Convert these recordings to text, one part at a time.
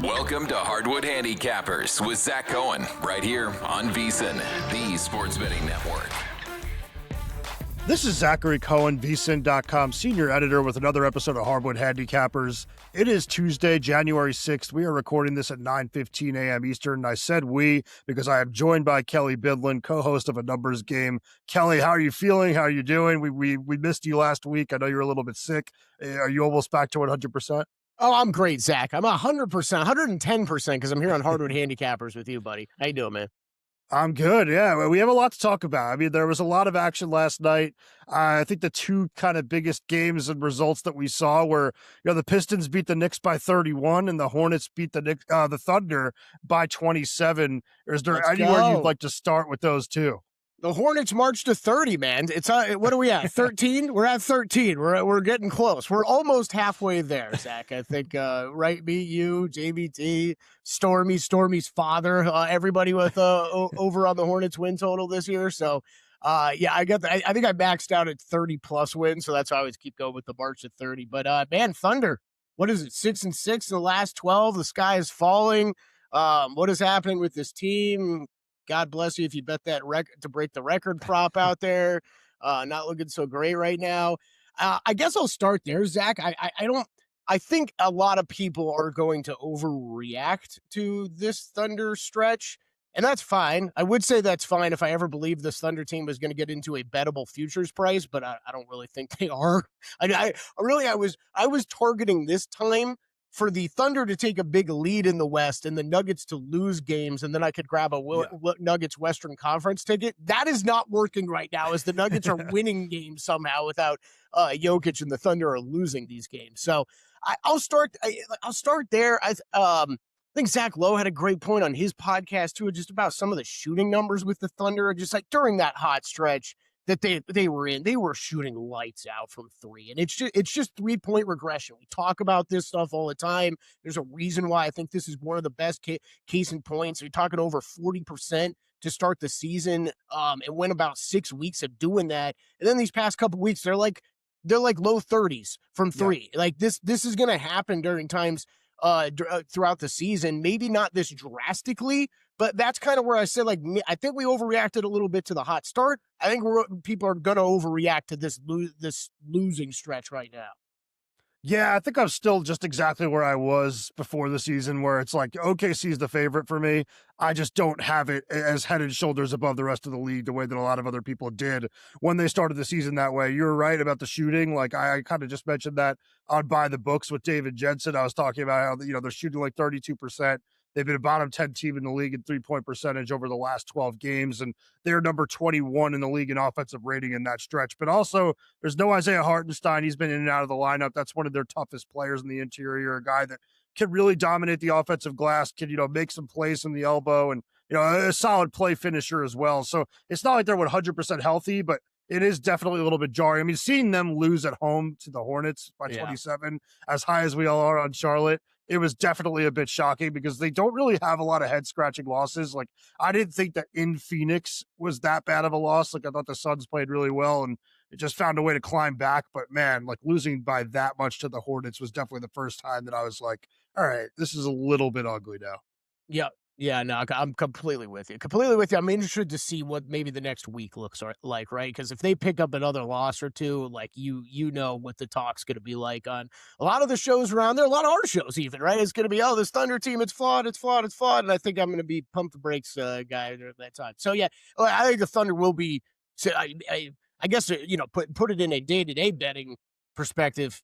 Welcome to Hardwood Handicappers with Zach Cohen, right here on VSiN, the Sports Betting Network. This is Zachary Cohen, VSiN.com senior editor with another episode of Hardwood Handicappers. It is Tuesday, January 6th. We are recording this at 9:15 a.m. Eastern. I said we because I am joined by Kelley Bydlon, co-host of A Numbers Game. Kelley, how are you feeling? How are you doing? We missed you last week. I know you're a little bit sick. Are you almost back to 100%? Oh, I'm great, Zach. I'm 100%, 110% because I'm here on Hardwood Handicappers with you, buddy. How you doing, man? I'm good. Yeah, we have a lot to talk about. I mean, there was a lot of action last night. I think the two kind of biggest games and results that we saw were, the Pistons beat the Knicks by 31 and the Hornets beat the Thunder by 27. Is there anywhere you'd like to start with those two? The Hornets marched to 30, man. It's what are we at? 13? We're at 13. We're getting close. We're almost halfway there, Zach. I think right, me, you, JBT, Stormy's father, everybody with over on the Hornets win total this year. So yeah, I think I maxed out at 30 plus wins, so that's why I always keep going with the march to 30. But man, Thunder, what is it? 6-6 in the last 12. The sky is falling. What is happening with this team? God bless you if you bet that to break the record prop out there. Not looking so great right now. I guess I'll start there, Zach. I think a lot of people are going to overreact to this Thunder stretch, and that's fine. I would say that's fine if I ever believed this Thunder team was going to get into a bettable futures price, but I don't really think they are. I was targeting this time for the Thunder to take a big lead in the West and the Nuggets to lose games, and then I could grab a Nuggets Western Conference ticket. That is not working right now, as the Nuggets are winning games somehow without Jokic, and the Thunder are losing these games. So I'll start there. I think Zach Lowe had a great point on his podcast too, just about some of the shooting numbers with the Thunder, just like during that hot stretch that they were in, they were shooting lights out from three. And it's just 3-point regression. We talk about this stuff all the time. There's a reason why I think this is one of the best case in points. We're talking over 40% to start the season. It went about 6 weeks of doing that. And then these past couple weeks, they're like low 30s from three. Yeah. Like this is going to happen during times throughout the season. Maybe not this drastically, but that's kind of where I said, I think we overreacted a little bit to the hot start. I think people are going to overreact to this losing stretch right now. Yeah, I think I'm still just exactly where I was before the season, where it's like OKC is the favorite for me. I just don't have it as head and shoulders above the rest of the league the way that a lot of other people did when they started the season that way. You're right about the shooting. Like I kind of just mentioned that on By the Books with David Jensen. I was talking about how, they're shooting like 32%. They've been a bottom 10 team in the league in 3-point percentage over the last 12 games, and they're number 21 in the league in offensive rating in that stretch. But also, there's no Isaiah Hartenstein. He's been in and out of the lineup. That's one of their toughest players in the interior, a guy that can really dominate the offensive glass, can, make some plays from the elbow, and, a solid play finisher as well. So it's not like they're 100% healthy, but it is definitely a little bit jarring. I mean, seeing them lose at home to the Hornets by 27, as high as we all are on Charlotte, it was definitely a bit shocking because they don't really have a lot of head-scratching losses. Like, I didn't think that in Phoenix was that bad of a loss. Like, I thought the Suns played really well, and it just found a way to climb back. But, man, losing by that much to the Hornets was definitely the first time that I was like, all right, this is a little bit ugly now. Yeah. Yeah, no, I'm completely with you. I'm interested to see what maybe the next week looks like, right? Because if they pick up another loss or two, you know what the talk's going to be like on a lot of the shows around there, a lot of our shows even, right? It's going to be, this Thunder team, it's flawed. And I think I'm going to be pump the brakes guy at that time. So, yeah, I think the Thunder will be, I guess, put it in a day-to-day betting perspective,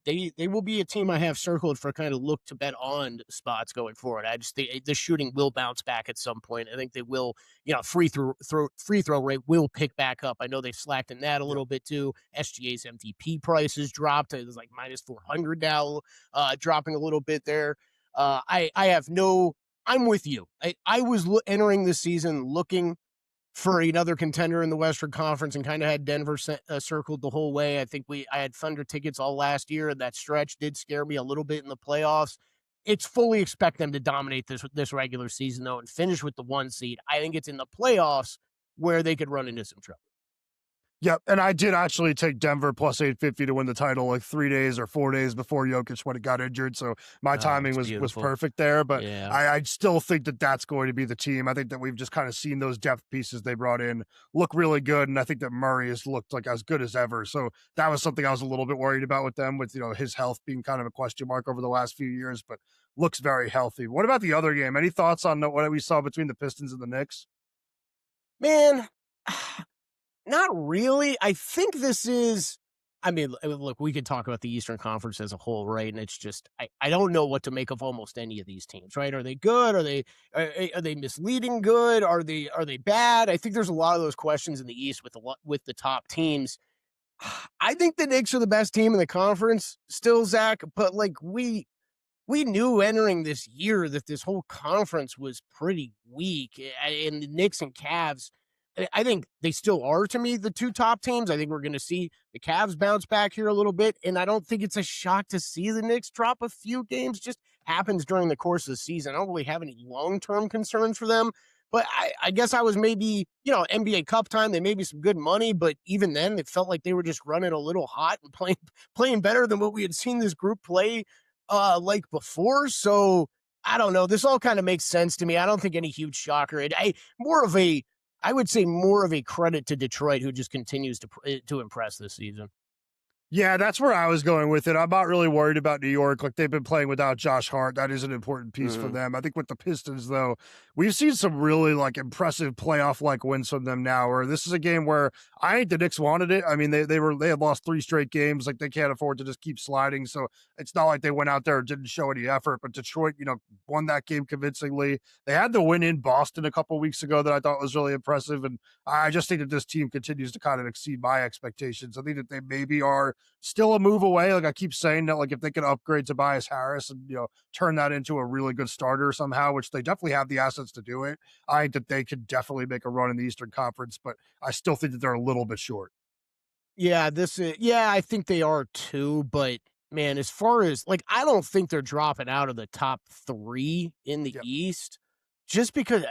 they will be a team I have circled for kind of look to bet on spots going forward. I just think the shooting will bounce back at some point. I think they will, free throw rate will pick back up. I know they've slacked in that a little bit too. SGA's MVP prices dropped. It was like minus 400 now, dropping a little bit there. I'm with you. I was entering the season looking for another contender in the Western Conference and kind of had Denver circled the whole way. I think I had Thunder tickets all last year, and that stretch did scare me a little bit in the playoffs. It's fully expect them to dominate this regular season, though, and finish with the 1 seed. I think it's in the playoffs where they could run into some trouble. Yep, and I did actually take Denver plus 850 to win the title like 3 days or 4 days before Jokic when it got injured, so my timing That's was beautiful. perfect there, but Yeah. I still think that that's going to be the team. I think that we've just kind of seen those depth pieces they brought in look really good, and I think that Murray has looked like as good as ever, so that was something I was a little bit worried about with them, with, his health being kind of a question mark over the last few years, but looks very healthy. What about the other game? Any thoughts on what we saw between the Pistons and the Knicks? Man, not really. I think this is. I mean, look, we could talk about the Eastern Conference as a whole, right? And it's just, I don't know what to make of almost any of these teams, right? Are they good? Are they misleading good? Are they bad? I think there's a lot of those questions in the East with the top teams. I think the Knicks are the best team in the conference still, Zach, but like we knew entering this year that this whole conference was pretty weak, and the Knicks and Cavs, I think they still are, to me, the two top teams. I think we're going to see the Cavs bounce back here a little bit, and I don't think it's a shock to see the Knicks drop a few games. Just happens during the course of the season. I don't really have any long-term concerns for them, but I guess I was maybe, NBA Cup time, they made me some good money, but even then, it felt like they were just running a little hot and playing better than what we had seen this group play like before. So I don't know. This all kind of makes sense to me. I don't think any huge shocker. I would say more of a credit to Detroit, who just continues to impress this season. Yeah, that's where I was going with it. I'm not really worried about New York. Like, they've been playing without Josh Hart. That is an important piece for them. I think with the Pistons, though, we've seen some really impressive playoff wins from them now, where this is a game where I think the Knicks wanted it. I mean, they had lost 3 straight games. Like, they can't afford to just keep sliding. So it's not like they went out there and didn't show any effort, but Detroit, won that game convincingly. They had the win in Boston a couple weeks ago that I thought was really impressive. And I just think that this team continues to kind of exceed my expectations. I think that they maybe are still a move away. Like, I keep saying that, if they could upgrade Tobias Harris and, turn that into a really good starter somehow, which they definitely have the assets to do it, I think that they could definitely make a run in the Eastern Conference, but I still think that they're a little bit short. Yeah, I think they are too, but man, as far as I don't think they're dropping out of the top 3 in the East. Just because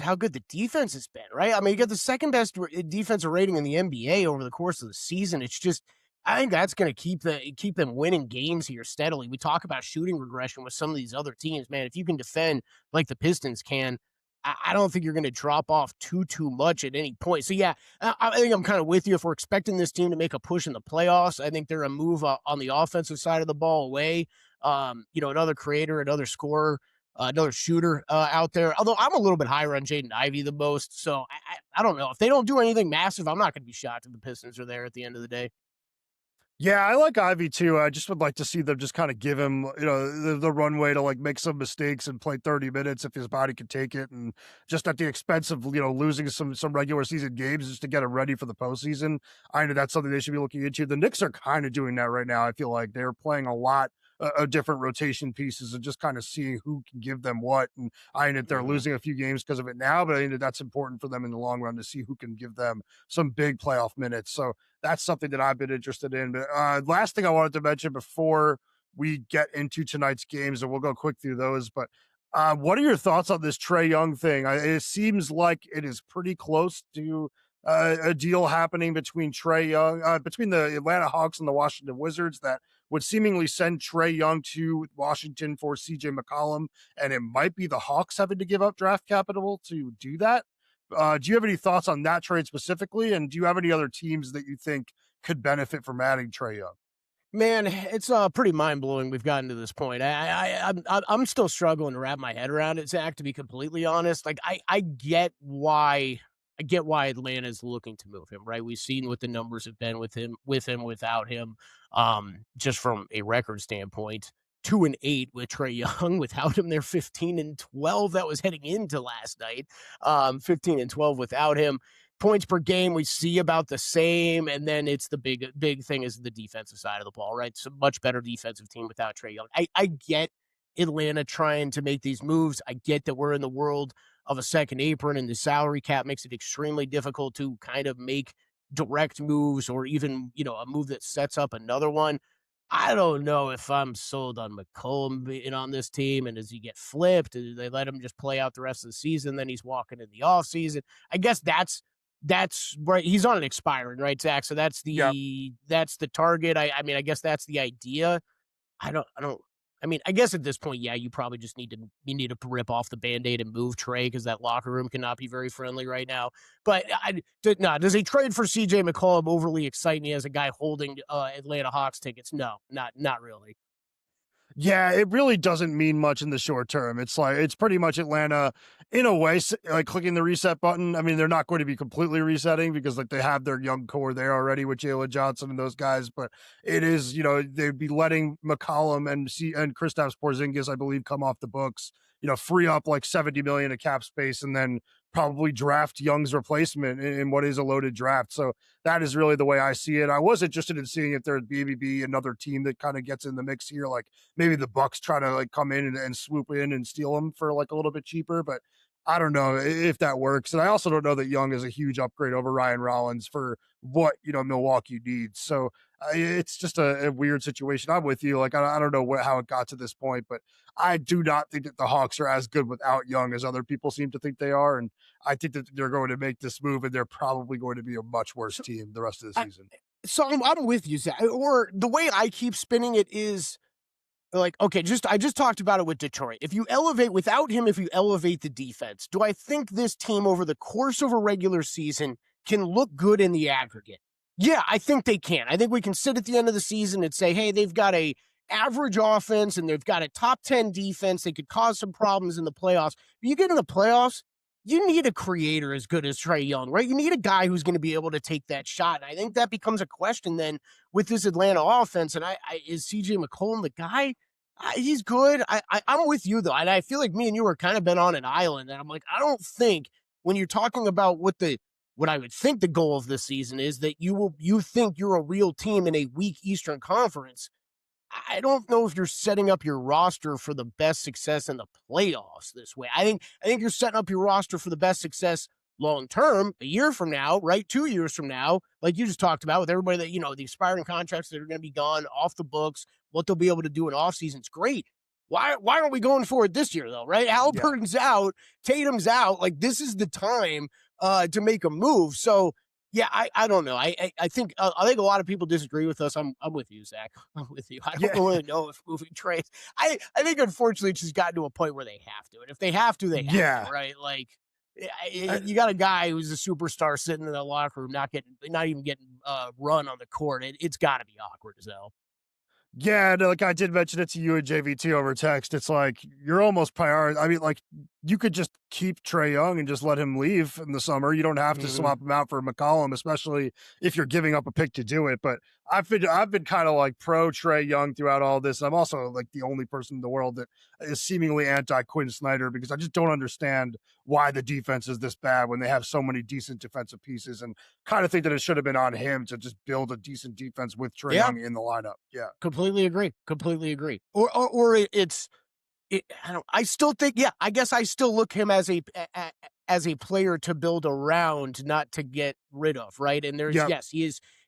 how good the defense has been, right? I mean, you got the second best defensive rating in the NBA over the course of the season. It's just, I think that's going to keep them winning games here steadily. We talk about shooting regression with some of these other teams, man. If you can defend like the Pistons can, I don't think you're going to drop off too much at any point. So yeah, I think I'm kind of with you. If we're expecting this team to make a push in the playoffs, I think they're a move on the offensive side of the ball away. Another creator, another scorer. Another shooter out there. Although I'm a little bit higher on Jaden Ivey the most, so I don't know. If they don't do anything massive, I'm not going to be shocked if the Pistons are there at the end of the day. Yeah, I like Ivy too. I just would like to see them just kind of give him, the runway to make some mistakes and play 30 minutes if his body can take it, and just at the expense of losing some regular season games just to get him ready for the postseason. I know that's something they should be looking into. The Knicks are kind of doing that right now. I feel like they're playing a lot of different rotation pieces and just kind of seeing who can give them what. And I know they're losing a few games because of it now, but I think that's important for them in the long run to see who can give them some big playoff minutes. So that's something that I've been interested in. But last thing I wanted to mention before we get into tonight's games, and we'll go quick through those, but what are your thoughts on this Trae Young thing? It seems like it is pretty close to a deal happening between Trae Young, between the Atlanta Hawks and the Washington Wizards that would seemingly send Trae Young to Washington for CJ McCollum, and it might be the Hawks having to give up draft capital to do that. Do you have any thoughts on that trade specifically? And do you have any other teams that you think could benefit from adding Trae Young? Man, it's pretty mind blowing. We've gotten to this point. I'm still struggling to wrap my head around it, Zach. To be completely honest, I get why. Atlanta's looking to move him, right? We've seen what the numbers have been with him, without him. Just from a record standpoint, 2-8 with Trae Young. Without him, they're 15-12. That was heading into last night. 15-12 without him. Points per game, we see about the same. And then it's the big thing is the defensive side of the ball, right? It's a much better defensive team without Trae Young. I get Atlanta trying to make these moves. I get that we're in the world of a second apron and the salary cap makes it extremely difficult to kind of make direct moves or even, a move that sets up another one. I don't know if I'm sold on McCollum being on this team, and does he get flipped? Do they let him just play out the rest of the season? Then he's walking in the offseason. I guess that's that's right. He's on an expiring, right, Zach? So that's Yep. that's the target. I mean, I guess that's the idea. I mean, I guess at this point, yeah, you probably just need to rip off the Band-Aid and move Trae because that locker room cannot be very friendly right now. But does a trade for CJ McCollum overly excite me as a guy holding Atlanta Hawks tickets? No, not really. Yeah, it really doesn't mean much in the short term. It's like it's pretty much Atlanta in a way, like clicking the reset button. I mean, they're not going to be completely resetting because like they have their young core there already with Jalen Johnson and those guys. But it is, they'd be letting McCollum and Kristaps Porzingis, I believe, come off the books. Free up like $70 million of cap space, and then probably draft Young's replacement in what is a loaded draft. So that is really the way I see it. I was interested in seeing if there'd be another team that kind of gets in the mix here, like maybe the Bucks try to like come in and swoop in and steal them for like a little bit cheaper, but I don't know if that works. And I also don't know that Young is a huge upgrade over Ryan Rollins for what, Milwaukee needs. So it's just a weird situation. I'm with you. Like, I don't know how it got to this point, but I do not think that the Hawks are as good without Young as other people seem to think they are. And I think that they're going to make this move, and they're probably going to be a much worse team the rest of the season. So I'm with you, Zach. Or the way I keep spinning it is, like, okay, I just talked about it with Detroit. If you elevate the defense, do I think this team over the course of a regular season can look good in the aggregate? Yeah, I think they can. I think we can sit at the end of the season and say, hey, they've got a average offense and they've got a top 10 defense. They could cause some problems in the playoffs. But you get in the playoffs, you need a creator as good as Trae Young, right? You need a guy who's going to be able to take that shot. And I think that becomes a question then with this Atlanta offense. And is CJ McCollum the guy? He's good. I'm with you, though. And I feel like me and you are kind of been on an island. And I'm like, I don't think when you're talking about what I would think the goal of this season is, that you think you're a real team in a weak Eastern Conference. I don't know if you're setting up your roster for the best success in the playoffs this way. I think you're setting up your roster for the best success long term, a year from now, right? 2 years from now, like you just talked about with everybody that, the expiring contracts that are going to be gone off the books, what they'll be able to do in off season's great. Why aren't we going for it this year though, right? Halliburton's out, Tatum's out. Like, this is the time to make a move. So yeah, I don't know. I think a lot of people disagree with us. I'm with you, Zach. I'm with you. I don't really know if moving trades. I think unfortunately it's just gotten to a point where they have to. And if they have to, they have to, right? Like, you got a guy who's a superstar sitting in the locker room, not even getting run on the court. It's got to be awkward as hell. Yeah, no, like I did mention it to you and JVT over text. It's like you're almost prioritizing. I mean, like you could just keep Trae Young and just let him leave in the summer. You don't have to swap him out for McCollum, especially if you're giving up a pick to do it. But I've been kind of like pro Trae Young throughout all this. I'm also like the only person in the world that is seemingly anti Quinn Snyder, because I just don't understand why the defense is this bad when they have so many decent defensive pieces, and kind of think that it should have been on him to just build a decent defense with Trae Young in the lineup. Yeah. Completely agree. I still think, I guess I still look him as a player to build around, not to get rid of. Right. And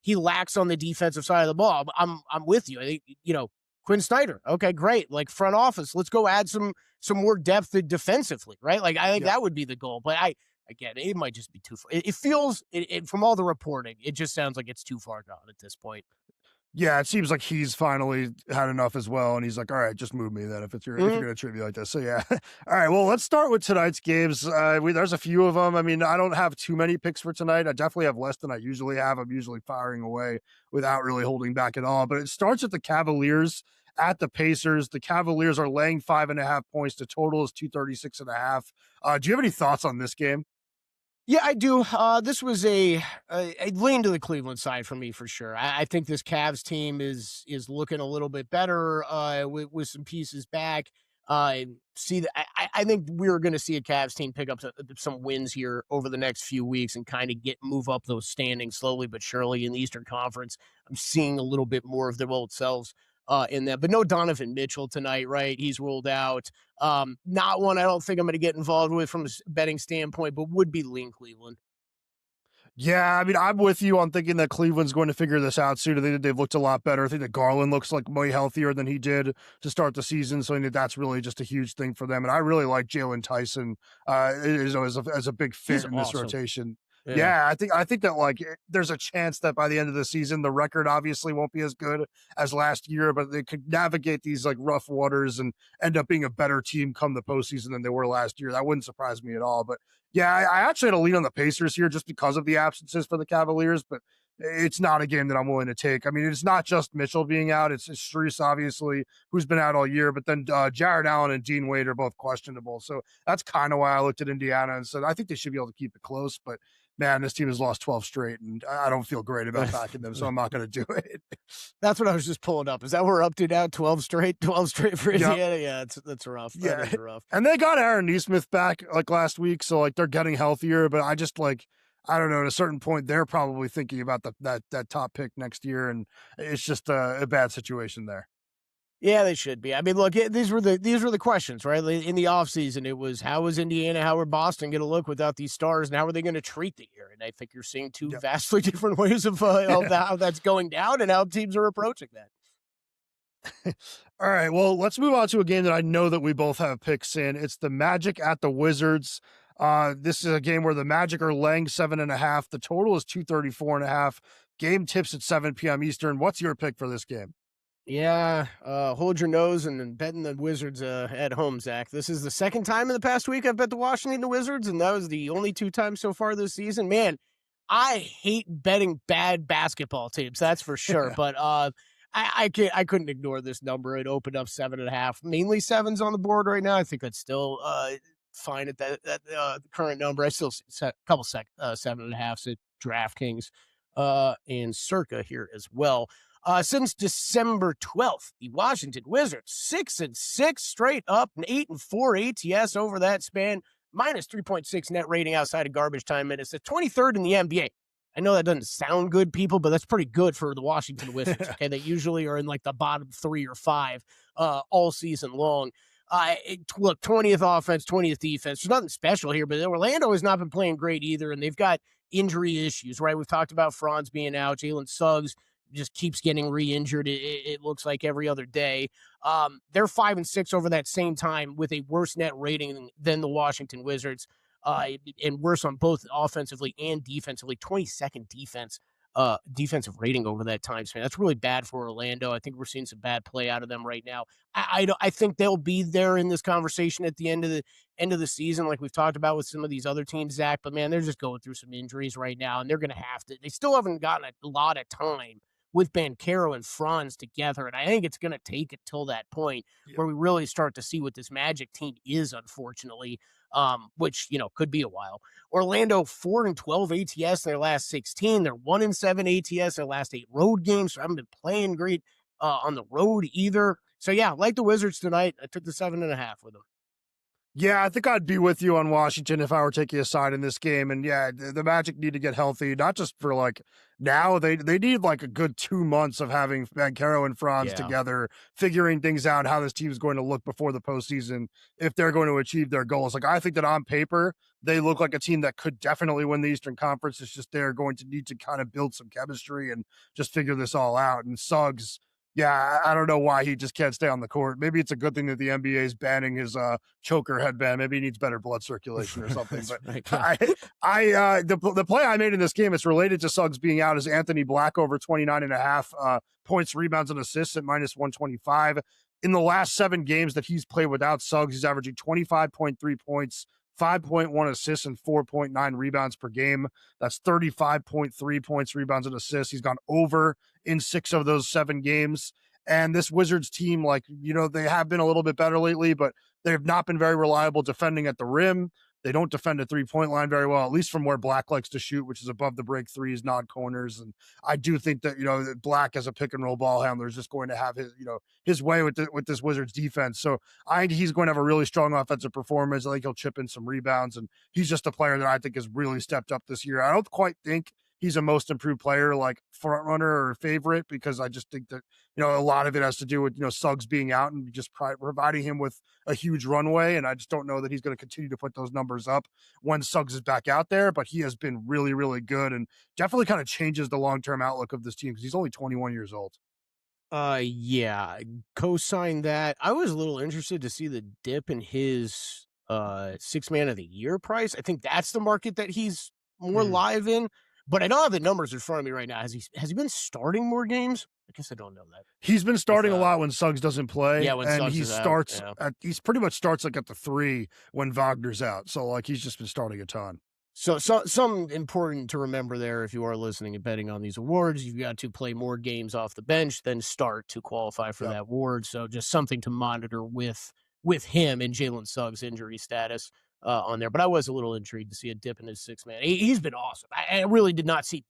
he lacks on the defensive side of the ball. I'm with you. I think, Quinn Snyder. Okay, great. Like, front office, let's go add some more depth defensively. Right. Like, I think that would be the goal, but again, it might just be too far. It feels from all the reporting, it just sounds like it's too far gone at this point. Yeah, it seems like he's finally had enough as well, and he's like, all right, just move me then if you're going to treat me like this. So, yeah. All right, well, let's start with tonight's games. There's a few of them. I mean, I don't have too many picks for tonight. I definitely have less than I usually have. I'm usually firing away without really holding back at all. But it starts with the Cavaliers at the Pacers. The Cavaliers are laying 5.5 points. The total is 236.5. Do you have any thoughts on this game? Yeah, I do. This was a lean to the Cleveland side for me, for sure. I think this Cavs team is looking a little bit better with some pieces back. I think we're going to see a Cavs team pick up some wins here over the next few weeks and kind of move up those standings slowly but surely in the Eastern Conference. I'm seeing a little bit more of their old selves in that, but no Donovan Mitchell tonight, right? He's ruled out. Not one I don't think I'm going to get involved with from a betting standpoint, but would be lean Cleveland. Yeah, I mean, I'm with you on thinking that Cleveland's going to figure this out soon. I think that they've looked a lot better. I think that Garland looks like way healthier than he did to start the season, so I think that's really just a huge thing for them. And I really like Jalen Tyson as a big fit in this rotation. Yeah, I think that like there's a chance that by the end of the season, the record obviously won't be as good as last year, but they could navigate these like rough waters and end up being a better team come the postseason than they were last year. That wouldn't surprise me at all. But yeah, I actually had to lean on the Pacers here just because of the absences for the Cavaliers, but it's not a game that I'm willing to take. I mean, it's not just Mitchell being out; it's Strus, obviously, who's been out all year, but then Jared Allen and Dean Wade are both questionable. So that's kind of why I looked at Indiana and said I think they should be able to keep it close, but man, this team has lost 12 straight, and I don't feel great about backing them, so I'm not going to do it. That's what I was just pulling up. Is that what we're up to now? 12 straight for Indiana? Yep. Yeah, that's rough. Yeah. That is rough. And they got Aaron Nesmith back like last week, so like they're getting healthier, but I just like, I don't know, at a certain point, they're probably thinking about that top pick next year, and it's just a bad situation there. Yeah, they should be. I mean, look, these were the questions, right? In the offseason, it was how was Indiana, how are Boston going to look without these stars, and how are they going to treat the year? And I think you're seeing two vastly different ways of how that's going down and how teams are approaching that. All right, well, let's move on to a game that I know that we both have picks in. It's the Magic at the Wizards. This is a game where the Magic are laying 7.5. The total is 234.5. Game tips at 7 p.m. Eastern. What's your pick for this game? Yeah, hold your nose and betting the Wizards at home, Zach. This is the second time in the past week I've bet the Washington Wizards, and that was the only 2 times so far this season. Man, I hate betting bad basketball teams, that's for sure. But I couldn't ignore this number. It opened up 7.5. Mainly 7s on the board right now. I think that's still fine at that current number. I still set a couple 7.5s at DraftKings and Circa here as well. Since December 12th, the Washington Wizards 6-6 straight up, and 8-4 ATS over that span, minus 3.6 net rating outside of garbage time minutes. That's 23rd in the NBA. I know that doesn't sound good, people, but that's pretty good for the Washington Wizards. Okay, they usually are in like the bottom 3 or 5 all season long. Look, 20th offense, 20th defense. There's nothing special here, but Orlando has not been playing great either, and they've got injury issues, right? We've talked about Franz being out, Jalen Suggs just keeps getting re-injured. It looks like every other day. They're 5-6 over that same time with a worse net rating than the Washington Wizards, and worse on both offensively and defensively. 22nd defensive rating over that time span. That's really bad for Orlando. I think we're seeing some bad play out of them right now. I think they'll be there in this conversation at the end of the season, like we've talked about with some of these other teams, Zach. But man, they're just going through some injuries right now, and they're going to have to. They still haven't gotten a lot of time with Banchero and Franz together. And I think it's going to take until that point where we really start to see what this Magic team is, unfortunately, which, could be a while. Orlando 4-12 ATS in their last 16. They're 1-7 ATS their last 8 road games. So I haven't been playing great on the road either. So yeah, like the Wizards tonight, I took the 7.5 with them. Yeah, I think I'd be with you on Washington if I were taking a side in this game. And yeah, the Magic need to get healthy, not just for like now. They need like a good 2 months of having Banchero and Franz together, figuring things out, how this team is going to look before the postseason, if they're going to achieve their goals. Like, I think that on paper, they look like a team that could definitely win the Eastern Conference. It's just they're going to need to kind of build some chemistry and just figure this all out. And Suggs, yeah, I don't know why he just can't stay on the court. Maybe it's a good thing that the NBA is banning his choker headband. Maybe he needs better blood circulation or something. But the play I made in this game, it's related to Suggs being out, is Anthony Black over 29.5 points, rebounds, and assists at minus 125. In the last 7 games that he's played without Suggs, he's averaging 25.3 points, 5.1 assists, and 4.9 rebounds per game. That's 35.3 points, rebounds, and assists. He's gone over in 6 of those 7 games. And this Wizards team, they have been a little bit better lately, but they have not been very reliable defending at the rim. They don't defend a 3-point line very well, at least from where Black likes to shoot, which is above the break threes, not corners. And I do think that, that Black as a pick and roll ball handler is just going to have his way with this Wizards defense. So I think he's going to have a really strong offensive performance. I think he'll chip in some rebounds, and he's just a player that I think has really stepped up this year. I don't quite think he's a most improved player, like front runner or favorite, because I just think that, a lot of it has to do with, Suggs being out and just providing him with a huge runway. And I just don't know that he's going to continue to put those numbers up when Suggs is back out there, but he has been really, really good and definitely kind of changes the long-term outlook of this team because he's only 21 years old. Yeah, co-sign that. I was a little interested to see the dip in his 6 man of the year price. I think that's the market that he's more live in. But I don't have the numbers in front of me right now. Has he been starting more games? I guess I don't know that. He's been starting a lot when Suggs doesn't play. Yeah, when and Suggs he is starts out. he's pretty much starts like at the 3 when Wagner's out. So like he's just been starting a ton. So some important to remember there if you are listening and betting on these awards, you've got to play more games off the bench than start to qualify for that award. So just something to monitor with him and Jalen Suggs' injury status on there. But I was a little intrigued to see a dip in his 6-man. He's been awesome. I really did not see.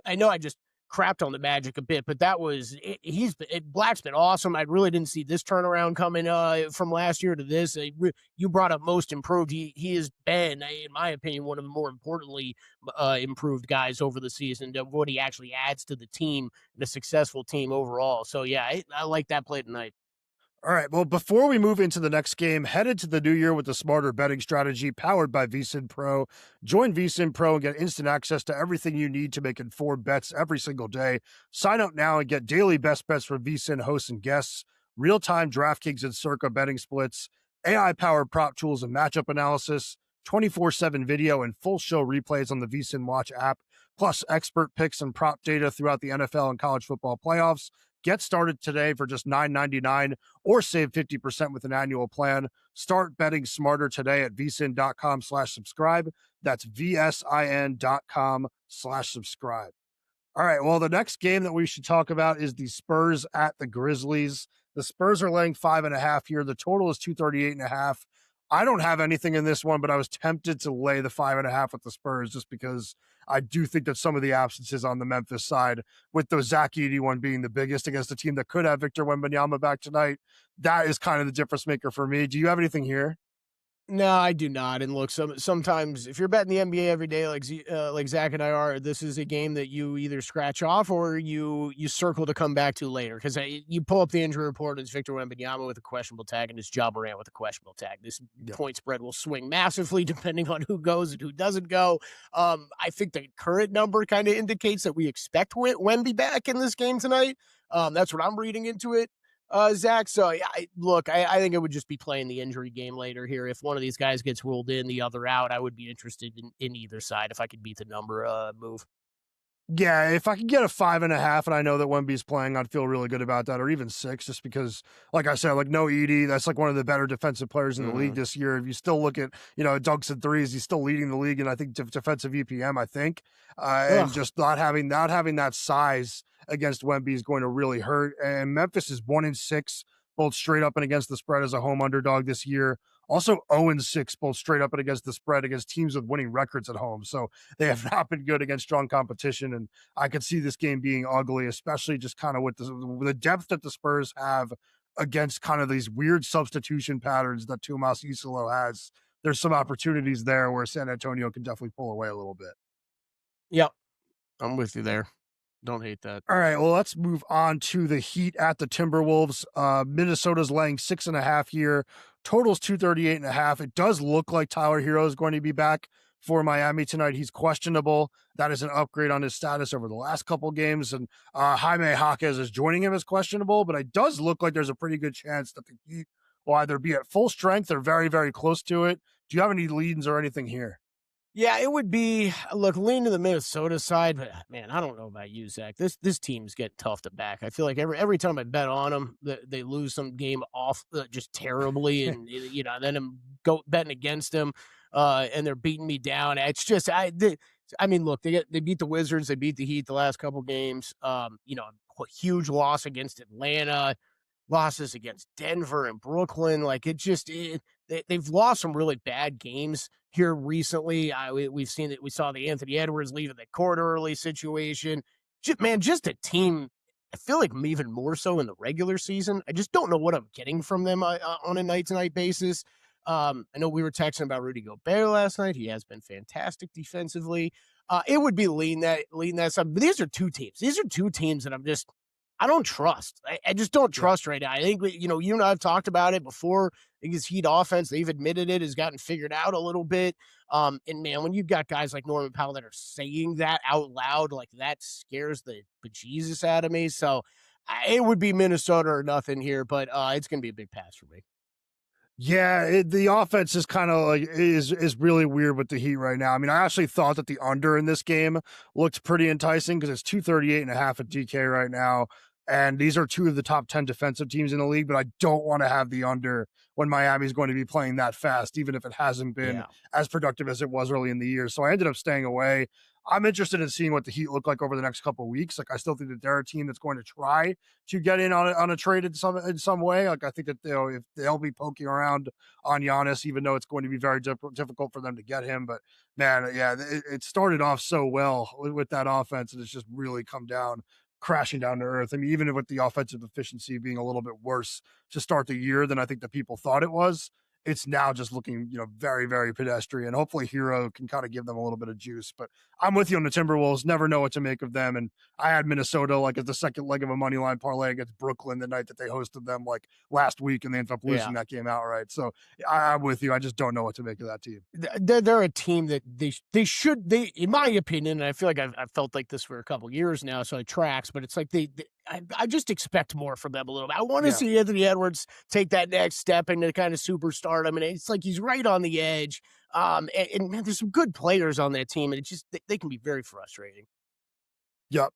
I know I just crapped on the Magic a bit, but that was Black's been awesome. I really didn't see this turnaround coming from last year to this. You brought up most improved. He has been, in my opinion, one of the more importantly improved guys over the season. What he actually adds to the team, the successful team overall. So yeah, I like that play tonight. All right. Well, before we move into the next game, headed to the new year with a smarter betting strategy powered by VSiN Pro. Join VSiN Pro and get instant access to everything you need to make informed bets every single day. Sign up now and get daily best bets from VSiN hosts and guests, real-time DraftKings and Circa betting splits, AI-powered prop tools and matchup analysis, 24/7 video and full show replays on the VSiN Watch app, plus expert picks and prop data throughout the NFL and college football playoffs. Get started today for just $9.99 or save 50% with an annual plan. Start betting smarter today at vsin.com/subscribe. That's vsin.com/subscribe. All right. Well, the next game that we should talk about is the Spurs at the Grizzlies. The Spurs are laying 5.5 here. The total is 238.5. I don't have anything in this one, but I was tempted to lay the 5.5 with the Spurs just because I do think that some of the absences on the Memphis side, with the Zach Edey one being the biggest against a team that could have Victor Wembanyama back tonight, that is kind of the difference maker for me. Do you have anything here? No, I do not. And look, sometimes if you're betting the NBA every day, like Zach and I are, this is a game that you either scratch off or you circle to come back to later. Because you pull up the injury report, it's Victor Wembanyama with a questionable tag and it's Ja Morant with a questionable tag. This point spread will swing massively depending on who goes and who doesn't go. I think the current number kind of indicates that we expect Wemby back in this game tonight. That's what I'm reading into it. Zach, so I think it would just be playing the injury game later here. If one of these guys gets ruled in, the other out, I would be interested in either side if I could beat the number move. Yeah, if I could get a 5.5 and I know that Wemby's playing, I'd feel really good about that, or even 6, just because, like I said, like no Edey, that's like one of the better defensive players in the league this year. If you still look at, dunks and threes, he's still leading the league, and I think defensive EPM, I think, and just not having that size against Wemby is going to really hurt. And Memphis is 1-6, both straight up and against the spread as a home underdog this year. Also 0-6, both straight up and against the spread against teams with winning records at home. So they have not been good against strong competition. And I could see this game being ugly, especially just kind of with the depth that the Spurs have against kind of these weird substitution patterns that Tumas Isolo has. There's some opportunities there where San Antonio can definitely pull away a little bit. Yep. I'm with you there. Don't hate that. All right, well, let's move on to the Heat at the Timberwolves. Minnesota's laying 6.5 here. Total's 238.5. It does look like Tyler Hero is going to be back for Miami tonight. He's questionable. That is an upgrade on his status over the last couple games. And Jaime Jaquez is joining him as questionable, but it does look like there's a pretty good chance that the Heat will either be at full strength or very, very close to it. Do you have any leads or anything here? Yeah, it would be, look, lean to the Minnesota side, but man, I don't know about you, Zach. This team's getting tough to back. I feel like every time I bet on them, they lose some game off just terribly, and then I'm betting against them, and they're beating me down. It's just, look, they beat the Wizards, they beat the Heat the last couple games. A huge loss against Atlanta, losses against Denver and Brooklyn. Like they've lost some really bad games here recently. We've seen it. We saw the Anthony Edwards leaving the court early situation. Just a team. I feel like even more so in the regular season. I just don't know what I'm getting from them on a night-to-night basis. I know we were texting about Rudy Gobert last night. He has been fantastic defensively. It would be lean that side. But these are two teams. These are two teams that I don't trust. I just don't trust right now. I think, you and I have talked about it before. I think his Heat offense, they've admitted it, has gotten figured out a little bit. And man, when you've got guys like Norman Powell that are saying that out loud, like that scares the bejesus out of me. So it would be Minnesota or nothing here, but it's going to be a big pass for me. Yeah, the offense is kind of like is really weird with the Heat right now. I mean, I actually thought that the under in this game looked pretty enticing because it's 238.5 at DK right now. And these are two of the top 10 defensive teams in the league, but I don't want to have the under when Miami's going to be playing that fast, even if it hasn't been as productive as it was early in the year. So I ended up staying away. I'm interested in seeing what the Heat look like over the next couple of weeks. Like, I still think that they're a team that's going to try to get in on a trade in some way. Like, I think that if they'll be poking around on Giannis, even though it's going to be very difficult for them to get him. But man, yeah, it started off so well with that offense, and it's just really come down, crashing down to earth. I mean, even with the offensive efficiency being a little bit worse to start the year than I think the people thought it was, it's now just looking, very, very pedestrian. Hopefully Hero can kind of give them a little bit of juice, but I'm with you on the Timberwolves. Never know what to make of them. And I had Minnesota like as the second leg of a money line parlay against Brooklyn the night that they hosted them like last week, and they ended up losing that game outright. So I'm with you. I just don't know what to make of that team. They're a team that they should, in my opinion, and I feel like I've felt like this for a couple years now, so it tracks, but it's like I just expect more from them a little bit. I want to see Anthony Edwards take that next step into kind of superstardom. I mean, it's like he's right on the edge. And man, there's some good players on that team, and it's just they can be very frustrating. Yep.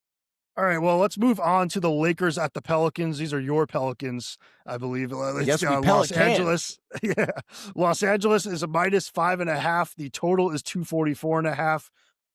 All right, well, let's move on to the Lakers at the Pelicans. These are your Pelicans, I believe. Yes, Los Angeles. Yeah, Los Angeles is a -5.5. The total is 244.5.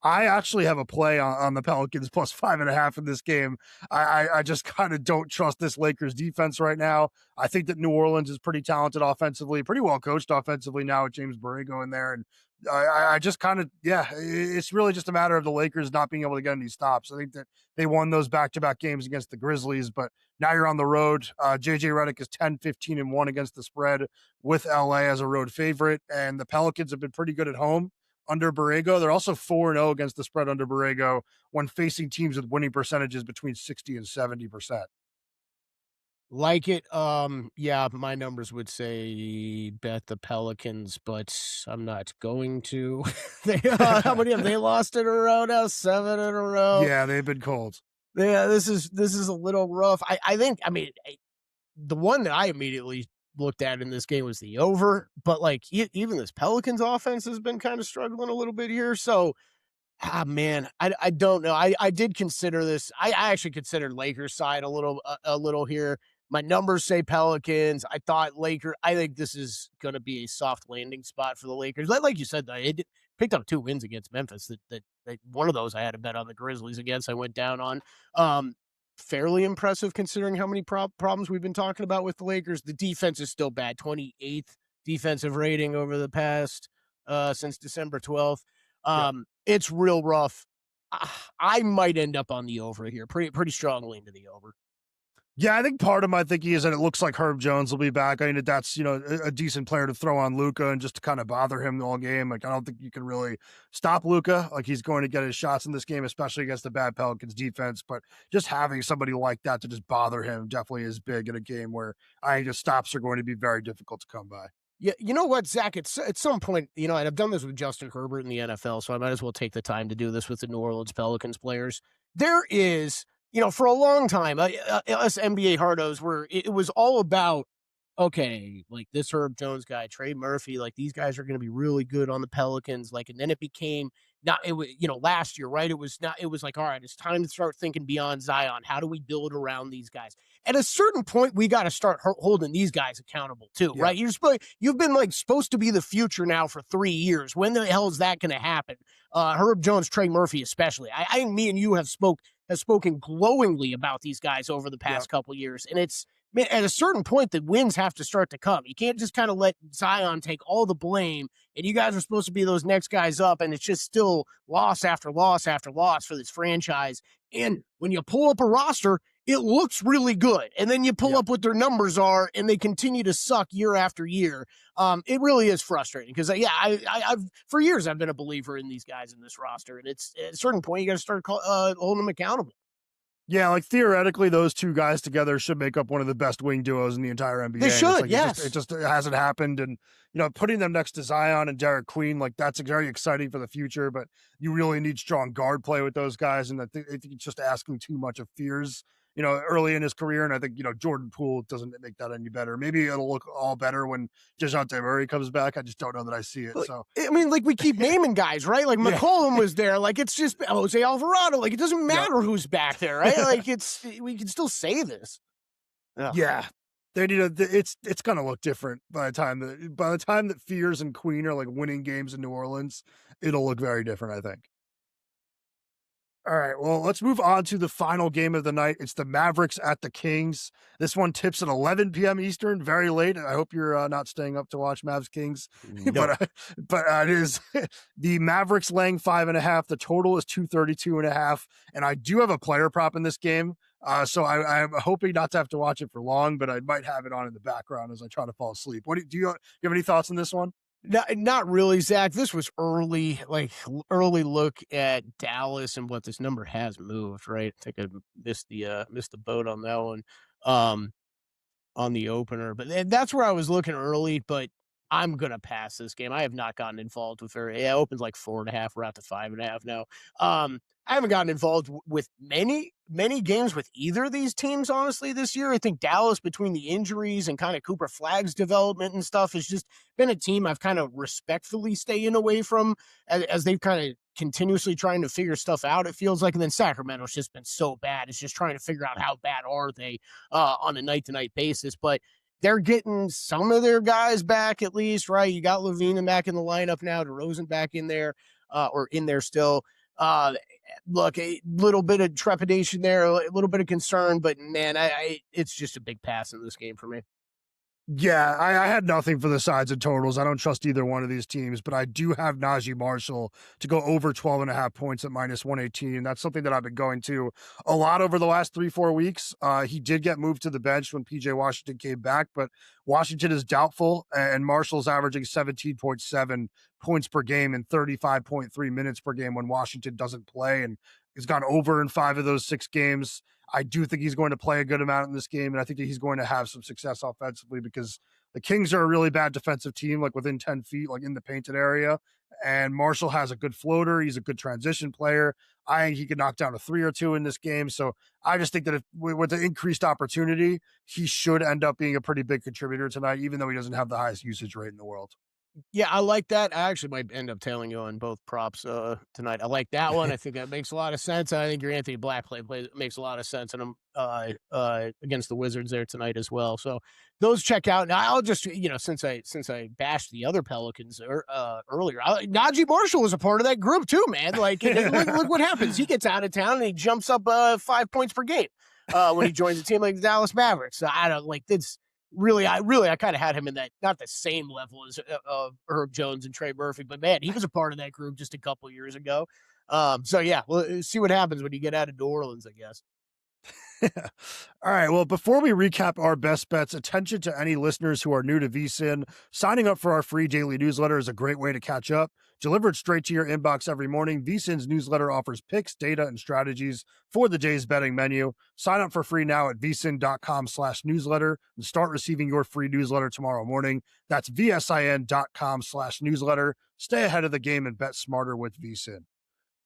I actually have a play on the Pelicans plus 5.5 in this game. I just kind of don't trust this Lakers defense right now. I think that New Orleans is pretty talented offensively, pretty well coached offensively now with James Borrego in there. And I just kind of, it's really just a matter of the Lakers not being able to get any stops. I think that they won those back-to-back games against the Grizzlies, but now you're on the road. JJ Redick is 10-15-1 against the spread with LA as a road favorite. And the Pelicans have been pretty good at home under Borrego. They're also 4-0 against the spread under Borrego when facing teams with winning percentages between 60 and 70%. Like it. My numbers would say bet the Pelicans, but I'm not going to. How many have they lost in a row now? 7 in a row. Yeah, they've been cold. Yeah, this is a little rough. I think, the one that I immediately looked at in this game was the over, but like even this Pelicans offense has been kind of struggling a little bit here. So, man, I don't know. I did consider this. I actually considered Lakers side a little here. My numbers say Pelicans. I think this is going to be a soft landing spot for the Lakers. Like you said, it picked up 2 wins against Memphis. That one of those I had a bet on the Grizzlies against. I went down on. Fairly impressive considering how many problems we've been talking about with the Lakers. The defense is still bad. 28th defensive rating over the past since December 12th. It's real rough. I might end up on the over here. Pretty strong lean to the over. Yeah, I think part of my thinking is that it looks like Herb Jones will be back. I mean, that's, a decent player to throw on Luka and just to kind of bother him all game. Like, I don't think you can really stop Luka. Like, he's going to get his shots in this game, especially against the bad Pelicans defense. But just having somebody like that to just bother him definitely is big in a game where I think the stops are going to be very difficult to come by. Yeah, you know what, Zach? At some point, and I've done this with Justin Herbert in the NFL, so I might as well take the time to do this with the New Orleans Pelicans players. There is, for a long time, us NBA hardos it was all about, okay, like this Herb Jones guy, Trey Murphy, like these guys are going to be really good on the Pelicans. Like, and then it became last year, right? It was like, all right, it's time to start thinking beyond Zion. How do we build around these guys? At a certain point, we got to start holding these guys accountable too, right? You've been like supposed to be the future now for 3 years. When the hell is that going to happen? Herb Jones, Trey Murphy, especially. Me and you have spoken glowingly about these guys over the past couple years, and it's. Man, at a certain point, the wins have to start to come. You can't just kind of let Zion take all the blame, and you guys are supposed to be those next guys up, and it's just still loss after loss after loss for this franchise. And when you pull up a roster, it looks really good. And then you pull up what their numbers are, and they continue to suck year after year. It really is frustrating because, I've for years I've been a believer in these guys in this roster, and it's at a certain point you got to start holding them accountable. Yeah, like theoretically, those two guys together should make up one of the best wing duos in the entire NBA. They should, It just hasn't happened. And, putting them next to Zion and Derek Queen, like that's very exciting for the future, but you really need strong guard play with those guys. And I think it's just asking too much of Fears early in his career. And I think, Jordan Poole doesn't make that any better. Maybe it'll look all better when DeJounte Murray comes back. I just don't know that I see it. So, I mean, like we keep naming guys, right? Like McCollum was there. Like it's just Jose Alvarado. Like it doesn't matter who's back there, right? Like we can still say this. Ugh. Yeah. They need it's going to look different by the time that Fears and Queen are like winning games in New Orleans. It'll look very different, I think. All right, well, let's move on to the final game of the night. It's the Mavericks at the Kings. This one tips at 11 p.m. Eastern, very late. I hope you're not staying up to watch Mavs Kings. No. but it is the Mavericks laying 5.5. The total is 232.5. And I do have a player prop in this game. So I'm hoping not to have to watch it for long, but I might have it on in the background as I try to fall asleep. Do you have any thoughts on this one? Not really, Zach. This was early look at Dallas and what this number has moved, right? I think I missed the boat on that one on the opener. But that's where I was looking early, but I'm going to pass this game. I have not gotten involved with her. Yeah, it opens like 4.5. We're out to 5.5 now. I haven't gotten involved with many games with either of these teams, honestly, this year. I think Dallas, between the injuries and kind of Cooper Flagg's development and stuff, has just been a team I've kind of respectfully staying away from as they've kind of continuously trying to figure stuff out, it feels like. And then Sacramento's just been so bad. It's just trying to figure out how bad are they on a night-to-night basis. But they're getting some of their guys back at least, right? You got Levine back in the lineup now, DeRozan back in there, or in there still. Look, a little bit of trepidation there, a little bit of concern, but man, it's just a big pass in this game for me. Yeah, I had nothing for the sides and totals. I don't trust either one of these teams, but I do have Naji Marshall to go over 12.5 points at minus 118. That's something that I've been going to a lot over the last 3-4 weeks. He did get moved to the bench when PJ Washington came back, but Washington is doubtful, and Marshall's averaging 17.7 points per game and 35.3 minutes per game when Washington doesn't play, and he's gone over in 5 of those 6 games. I do think he's going to play a good amount in this game, and I think that he's going to have some success offensively because the Kings are a really bad defensive team, like within 10 feet, like in the painted area, and Marshall has a good floater. He's a good transition player. I think he could knock down a 3 or 2 in this game, so I just think that with the increased opportunity, he should end up being a pretty big contributor tonight, even though he doesn't have the highest usage rate in the world. Yeah, I like that. I actually might end up tailing you on both props tonight. I like that one. I think that makes a lot of sense. I think your Anthony Black play makes a lot of sense, and I'm against the Wizards there tonight as well. So those check out. Now I'll just since I bashed the other Pelicans earlier, Naji Marshall was a part of that group too, man. Like look what happens. He gets out of town and he jumps up 5 points per game when he joins a team like the Dallas Mavericks. So I don't like this. Really, I kind of had him in that, not the same level as Herb Jones and Trey Murphy, but man, he was a part of that group just a couple years ago. So yeah, we'll see what happens when you get out of New Orleans, I guess. All right. Well, before we recap our best bets, attention to any listeners who are new to VSiN. Signing up for our free daily newsletter is a great way to catch up. Delivered straight to your inbox every morning, VSiN's newsletter offers picks, data, and strategies for the day's betting menu. Sign up for free now at vsin.com/newsletter and start receiving your free newsletter tomorrow morning. That's vsin.com/newsletter. Stay ahead of the game and bet smarter with VSiN.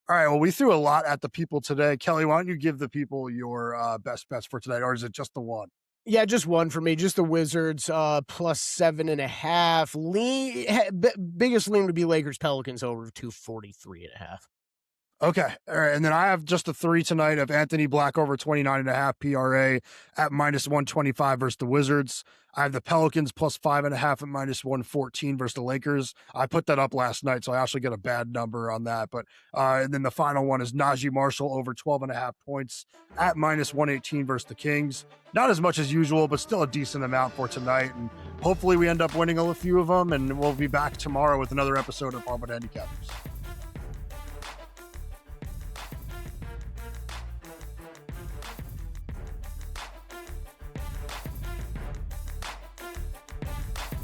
All right, well, we threw a lot at the people today. Kelley, why don't you give the people your best bets for tonight, or is it just the one? Yeah, just one for me. Just the Wizards, plus 7.5. Biggest lean would be Lakers Pelicans over 243.5. Okay. All right. And then I have just a 3 tonight of Anthony Black over 29.5 PRA at minus 125 versus the Wizards. I have the Pelicans plus 5.5 at minus 114 versus the Lakers. I put that up last night, so I actually get a bad number on that. But and then the final one is Naji Marshall over 12.5 points at minus 118 versus the Kings. Not as much as usual, but still a decent amount for tonight. And hopefully we end up winning a few of them, and we'll be back tomorrow with another episode of Harvard Handicappers.